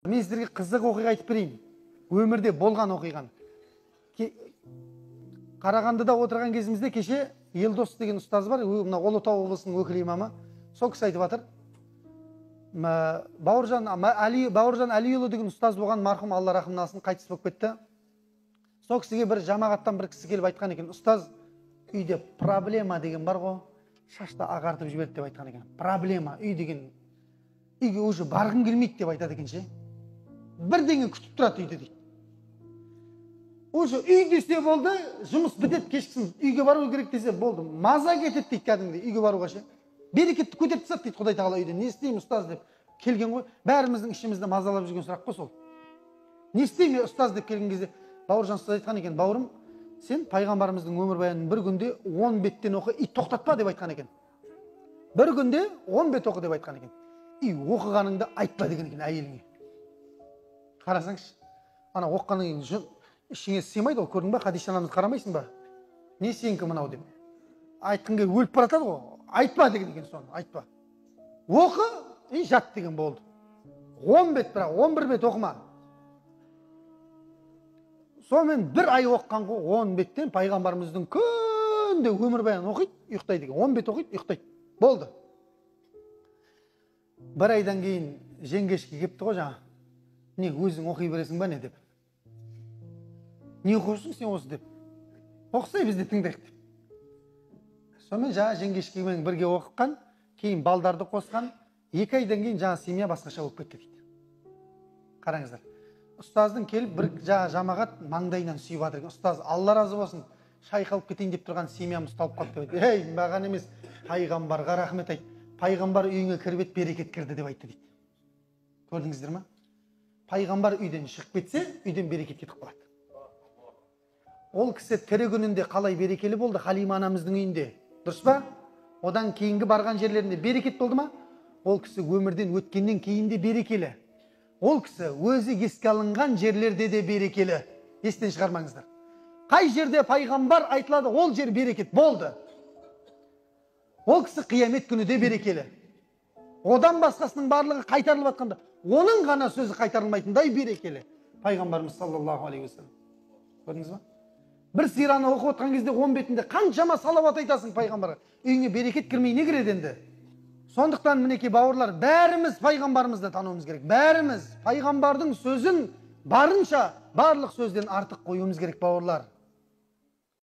Мен сіздерге қызық оқиға айтып берейін. Өмірде болған оқиған. Қарағандыда отырған кезімізде кеше Елдос деген ұстаз бар, мына Ұлытау облысының өкілі имамы. Сол кісі айтып жатыр. Бауыржан Әлиұлы деген ұстаз болған, марқұм, Алла рахымына алсын, қайтыс болып кетті. Сол кісіге бір жамағаттан бір кісі келіп айтқан екен: ұстаз, үйде проблема деген бар ғой, шашты ағартып жіберді деп айтқан екен. Проблема, үй деген, үйге уже барғым келмейді деп айтады екен ше. Бірдеңе күтіп тұрады үйде дейді. Уже үй десе болды, жұмыс бітеді, кешкісін үйге бару керек десе болды, маза кетеді дейді кәдімгідей үйге баруға ше. Берекетті көтеріп тастады дейді Құдай тағала үйде. Не істеймін ұстаз деп келген ғой, бәріміздің ішімізде мазалап жүрген сұрақ қой сол. Не істеймін ұстаз деп келген кезде Бауыржан ұстаз айтқан екен: бауырым, сен пайғамбарымыздың өмірбаянын бір күнде 10 беттен оқы, и тоқтатпа деп айтқан екен. Бір күнде 10 бет оқы деп айтқан екен. И оқығаныңды айтпа деген екен әйеліңе. Қарасаңшы, ана оқығаннан кейін ішіңе сыймайды ғой, көрдің ба, Хадиша анамызды қарамайсың ба? Не сенікі мынау деп. Айтқың келіп өліп бара жатады ғой. Айтпа деген екен соны, айтпа. Оқы, и жат деген болды. 10 бет, бірақ 11 бет оқыма. Сонымен бір ай оққан ғой, 10 беттен пайғамбарымыздың күнде өмірбаянын оқиды, ұйықтайды екен. 10 бет оқиды, ұйықтайды. Болды. Бір айдан кейін жеңгешке кепті ғой жаңа. Не, өзің оқи бересің ба не деп. Не оқырсың сен осы деп. Оқысай бізде тыңдайық деп. Сонымен жаңа жеңгешкемен бірге оқыған, кейін балдарды қосқан, 2 айдан кейін жаңа семья басқаша болып кетті дейді. Қараңыздар. Ұстаздың келіп бір жамағат маңдайынан сүйіп жатыр екен. Ұстаз, Алла разы болсын, шайқалып кетейін деп тұрған семьямыз талып қалды деп. Ей, маған емес, пайғамбарға рахмет айт. Пайғамбар үйіңе кіріп ет, берекет кірді деп айтты дейді. Көрдіңіздер ме? Пайғамбар үйден шығып кетсе, үйден берекет кетіп қалады. Ол кісі тірі күнінде қалай берекелі болды Халима анамыздың үйінде. Дұрыс па? Одан кейінгі барған жерлерінде берекет болды ма? Ол кісі өмірден өткеннен кейін де берекелі. Ол кісі өзі еске алынған жерлерде де берекелі. Естен шығармаңыздар. Қай жерде пайғамбар айтылады, ол жер берекет болды. Ол кісі қиямет күні де берекелі. Одан басқасының барлығы қайтарылып жатқанда, оның ғана сөзі қайтарылмайтындай берекелі. Пайғамбарымыз саллаллаху алейхи уассалам. Көрдіңіз ба? Бір сираны оқып отқан кезде 10 бетінде қаншама салауат айтасың пайғамбарға. Үйіңе берекет кірмей не кіреді енді? Сондықтан мінекей бауырлар, бәріміз пайғамбарымызды тануымыз керек. Бәріміз пайғамбардың сөзін барынша барлық сөзден артық қоюымыз керек бауырлар.